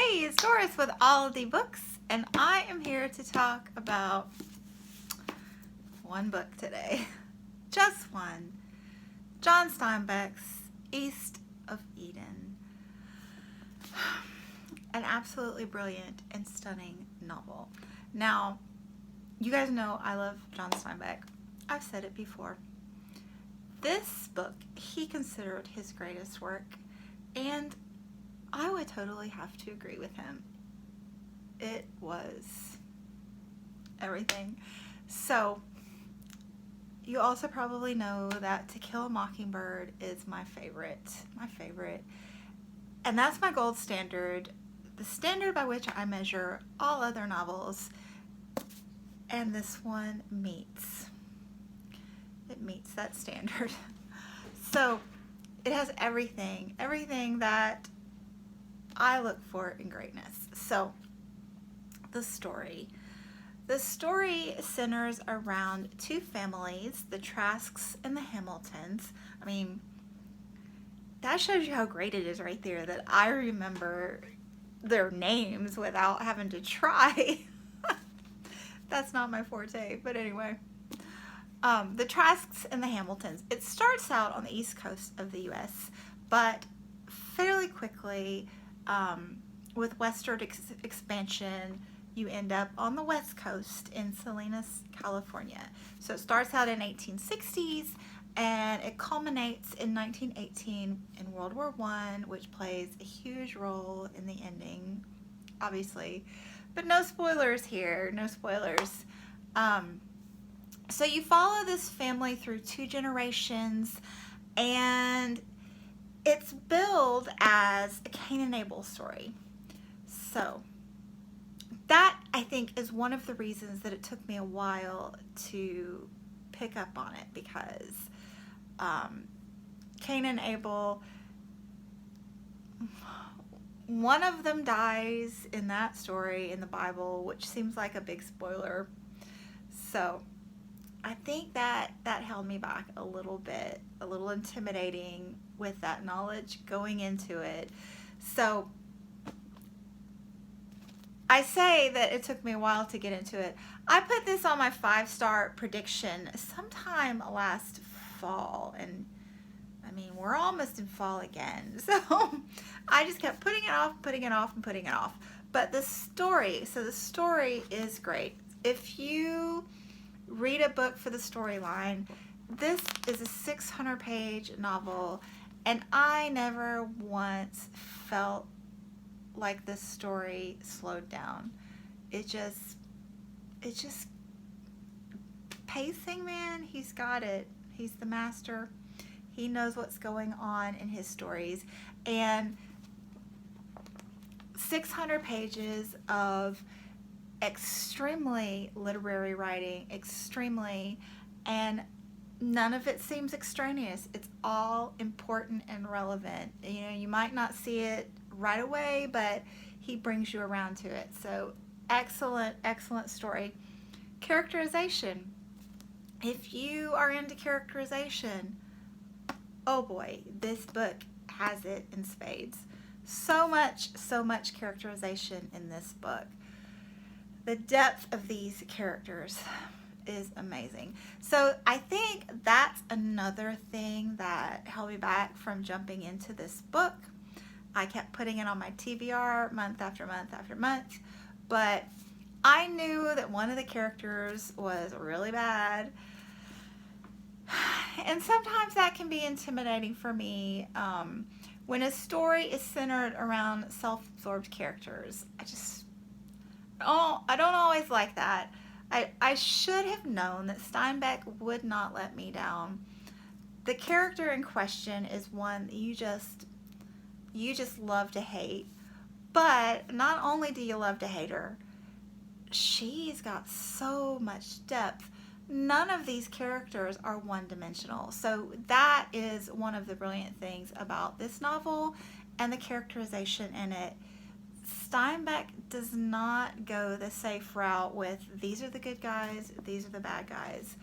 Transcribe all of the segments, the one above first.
Hey, it's Doris with All the Books, and I am here to talk about one book today. Just one. John Steinbeck's East of Eden. An absolutely brilliant and stunning novel. Now, you guys know I love John Steinbeck. I've said it before. This book he considered his greatest work, and I would totally have to agree with him. It was everything. So, you also probably know that To Kill a Mockingbird is my favorite. And that's my gold standard, the standard by which I measure all other novels. And this one meets that standard. So, it has everything that I look for in greatness. So, the story centers around two families, the Trasks and the Hamiltons. I mean, that shows you how great it is right there that I remember their names without having to try. That's not my forte, but anyway. The Trasks and the Hamiltons. It starts out on the East Coast of the U.S., but fairly quickly, with westward expansion, you end up on the West Coast in Salinas, California. So it starts out in 1860s, and it culminates in 1918 in World War I, which plays a huge role in the ending, obviously. But no spoilers here, no spoilers. So you follow this family through two generations, and it's billed as a Cain and Abel story. So that, I think, is one of the reasons that it took me a while to pick up on it, because Cain and Abel, one of them dies in that story in the Bible, which seems like a big spoiler. So I think that held me back a little bit, a little intimidating with that knowledge going into it. So I say that it took me a while to get into it. I put this on my 5-star prediction sometime last fall, and I mean, we're almost in fall again. So I just kept putting it off. But the story is great. If you read a book for the storyline, this is a 600-page novel, and I never once felt like this story slowed down. It just pacing, man, he's got it. He's the master. He knows what's going on in his stories. And 600 pages of extremely literary writing, and none of it seems extraneous. It's all important and relevant. You know, you might not see it right away, but he brings you around to it. So excellent story. Characterization. If you are into characterization, oh boy, this book has it in spades. So much characterization in this book. The depth of these characters is amazing. So I think that's another thing that held me back from jumping into this book. I kept putting it on my TBR month after month, but I knew that one of the characters was really bad. And sometimes that can be intimidating for me. When a story is centered around self-absorbed characters, I don't always like that. I should have known that Steinbeck would not let me down. The character in question is one that you just love to hate. But not only do you love to hate her, she's got so much depth. None of these characters are one-dimensional. So that is one of the brilliant things about this novel and the characterization in it. Steinbeck does not go the safe route with these are the good guys, these are the bad guys.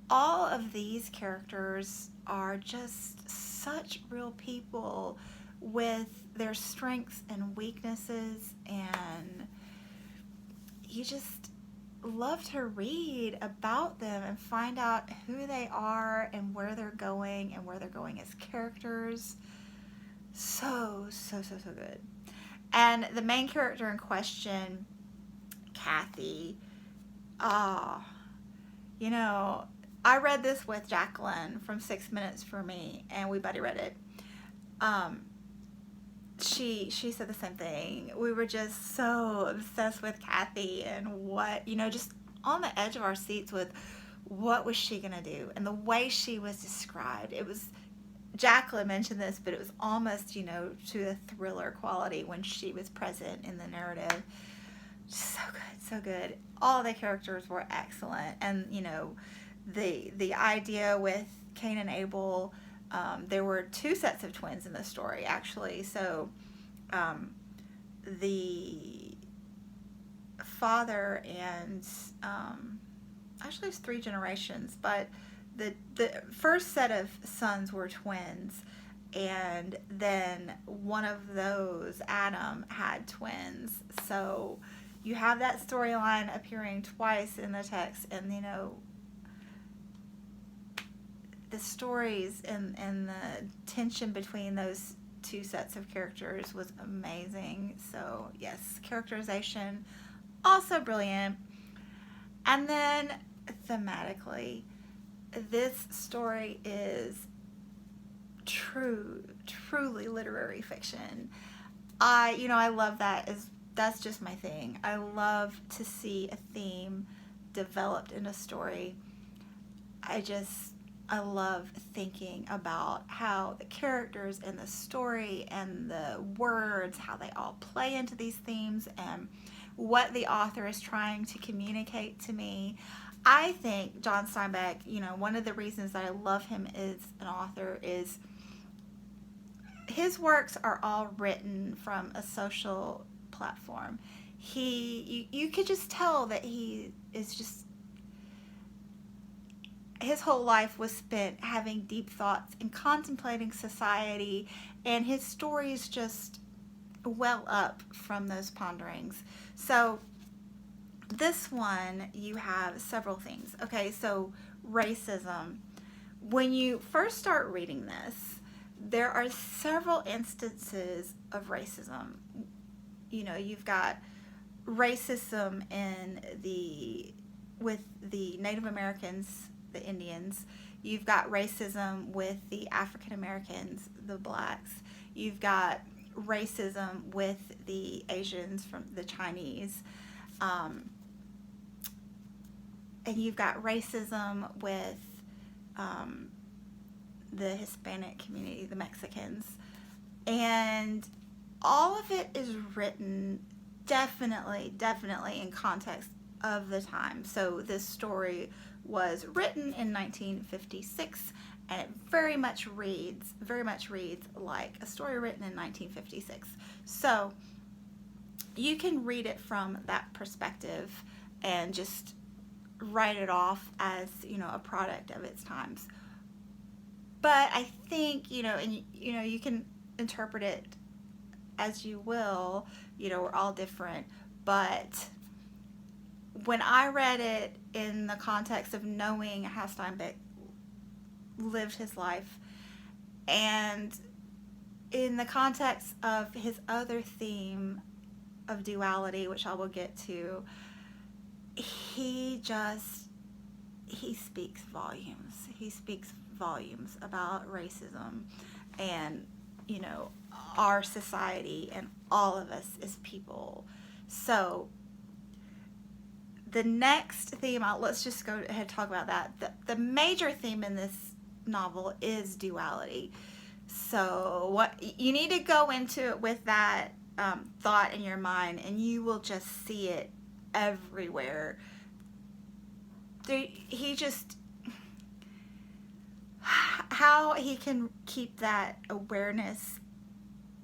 All of these characters are just such real people with their strengths and weaknesses, and you just love to read about them and find out who they are and where they're going as characters. So good. And the main character in question, Kathy, ah, you know, I read this with Jacqueline from 6 Minutes for Me, and we buddy read it. She said the same thing. We were just so obsessed with Kathy and what, just on the edge of our seats with what was she gonna do, and the way she was described. It was, Jacqueline mentioned this, but it was almost, to a thriller quality when she was present in the narrative. So good, so good. All the characters were excellent, and the idea with Cain and Abel. There were two sets of twins in the story, actually. So the father and actually it's 3 generations, but the first set of sons were twins, and then one of those, Adam, had twins. So you have that storyline appearing twice in the text, and the stories and the tension between those two sets of characters was amazing. So yes, characterization also brilliant. And then thematically, this story is truly literary fiction. I love that. That's just my thing. I love to see a theme developed in a story. I love thinking about how the characters in the story and the words, how they all play into these themes, and what the author is trying to communicate to me. I think John Steinbeck, one of the reasons that I love him as an author is his works are all written from a social platform. You could just tell that he is just, his whole life was spent having deep thoughts and contemplating society, and his stories just well up from those ponderings. So this one, you have several things. Okay, so racism. When you first start reading this, there are several instances of racism. You've got racism with the Native Americans, the Indians. You've got racism with the African Americans, the blacks. You've got racism with the Asians, from the Chinese. And you've got racism with the Hispanic community, the Mexicans. And all of it is written definitely in context of the time. So this story was written in 1956, and it very much reads like a story written in 1956. So you can read it from that perspective and just write it off as, a product of its times. But I think, and you can interpret it as you will. We're all different. But when I read it in the context of knowing how Steinbeck lived his life, and in the context of his other theme of duality, which I will get to, he speaks volumes. He speaks volumes about racism and, our society and all of us as people. So the next theme, let's just go ahead and talk about that. The major theme in this novel is duality. So what you need to go into it with that thought in your mind, and you will just see it everywhere. How he can keep that awareness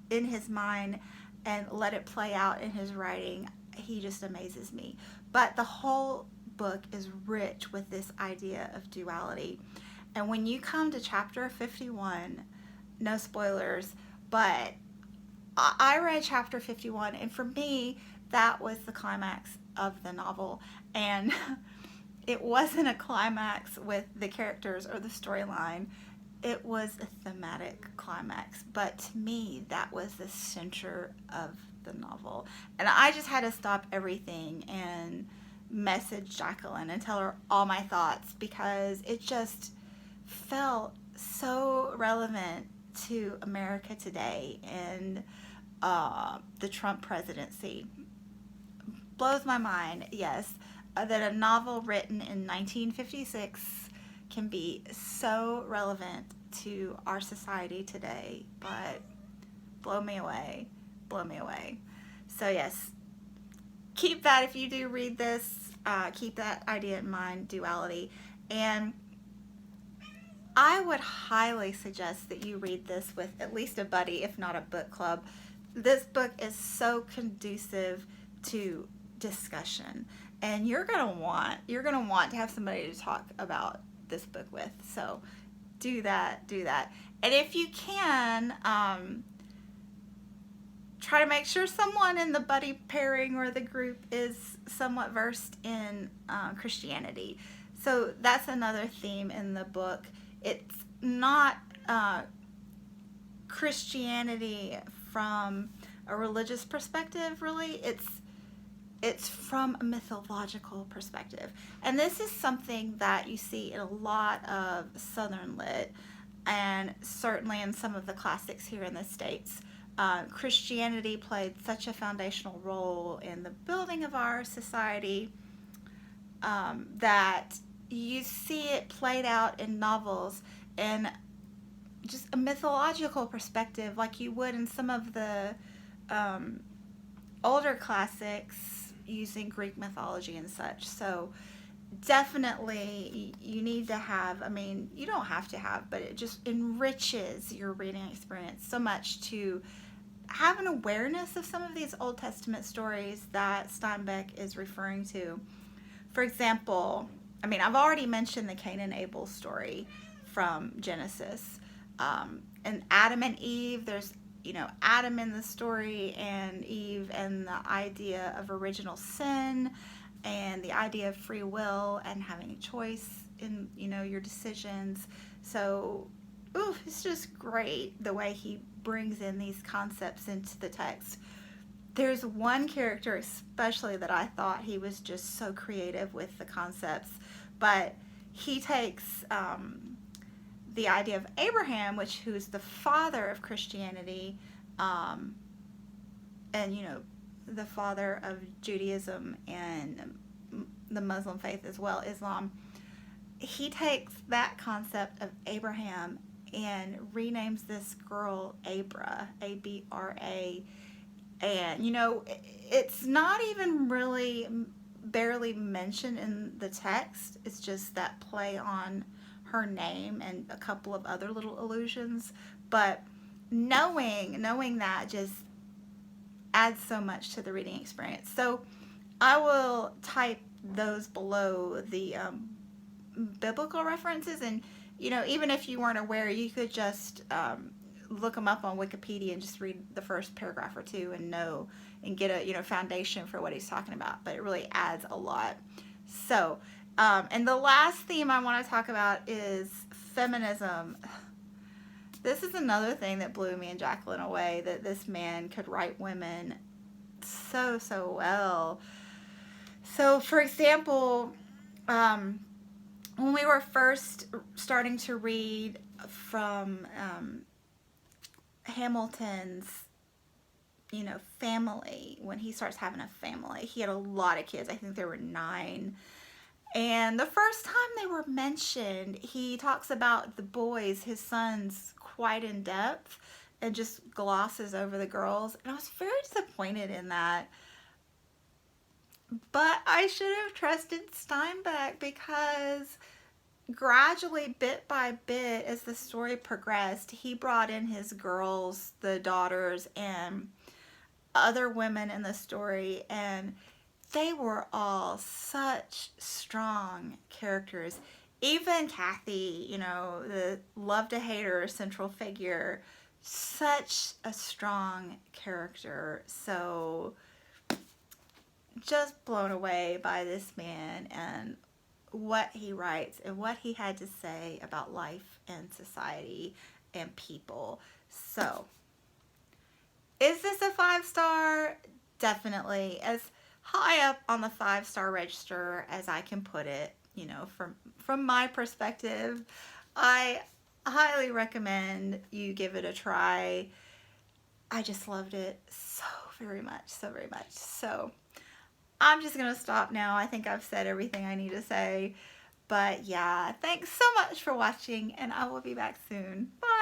in his mind and let it play out in his writing, he just amazes me. But the whole book is rich with this idea of duality. And when you come to chapter 51, no spoilers, but I read chapter 51, and for me, that was the climax of the novel. And it wasn't a climax with the characters or the storyline, it was a thematic climax. But to me, that was the center of the novel. And I just had to stop everything and message Jacqueline and tell her all my thoughts because it just felt so relevant to America today and the Trump presidency. Blows my mind, yes, that a novel written in 1956 can be so relevant to our society today, but blow me away, blow me away. So, yes, keep that if you do read this, keep that idea in mind, duality. And I would highly suggest that you read this with at least a buddy, if not a book club. This book is so conducive to discussion, and you're gonna want to have somebody to talk about this book with. So do that, do that. And if you can, try to make sure someone in the buddy pairing or the group is somewhat versed in Christianity. So that's another theme in the book. It's not Christianity from a religious perspective, really. It's from a mythological perspective. And this is something that you see in a lot of Southern lit and certainly in some of the classics here in the States. Christianity played such a foundational role in the building of our society that you see it played out in novels in just a mythological perspective, like you would in some of the older classics using Greek mythology and such. So definitely you need to have, I mean, you don't have to have, but it just enriches your reading experience so much to have an awareness of some of these Old Testament stories that Steinbeck is referring to. For example, I mean, I've already mentioned the Cain and Abel story from Genesis. And Adam and Eve, there's, Adam in the story and Eve and the idea of original sin and the idea of free will and having a choice in, your decisions. So, it's just great the way he brings in these concepts into the text. There's one character especially that I thought he was just so creative with the concepts, but he takes the idea of Abraham, who's the father of Christianity, and the father of Judaism and the Muslim faith as well, Islam. He takes that concept of Abraham and renames this girl Abra, Abra, and it's not even really barely mentioned in the text. It's just that play on her name and a couple of other little allusions, but knowing that just adds so much to the reading experience. So I will type those below the biblical references, and even if you weren't aware, you could just look them up on Wikipedia and just read the first paragraph or two and know and get a foundation for what he's talking about. But it really adds a lot. So and the last theme I want to talk about is feminism. This is another thing that blew me and Jacqueline away, that this man could write women so well. So for example, when we were first starting to read from Hamilton's family, when he starts having a family, he had a lot of kids. I think there were 9. And the first time they were mentioned, he talks about the boys, his sons, quite in depth and just glosses over the girls. And I was very disappointed in that. But I should have trusted Steinbeck, because gradually, bit by bit, as the story progressed, he brought in his girls, the daughters, and other women in the story, and they were all such strong characters. Even Kathy, the love to hate her central figure, such a strong character. So just blown away by this man and what he writes and what he had to say about life and society and people. So, is this a 5-star? Definitely. As high up on the 5-star register as I can put it, you know, from my perspective. I highly recommend you give it a try. I just loved it so very much, so very much. So, I'm just going to stop now. I think I've said everything I need to say. But yeah, thanks so much for watching, and I will be back soon. Bye!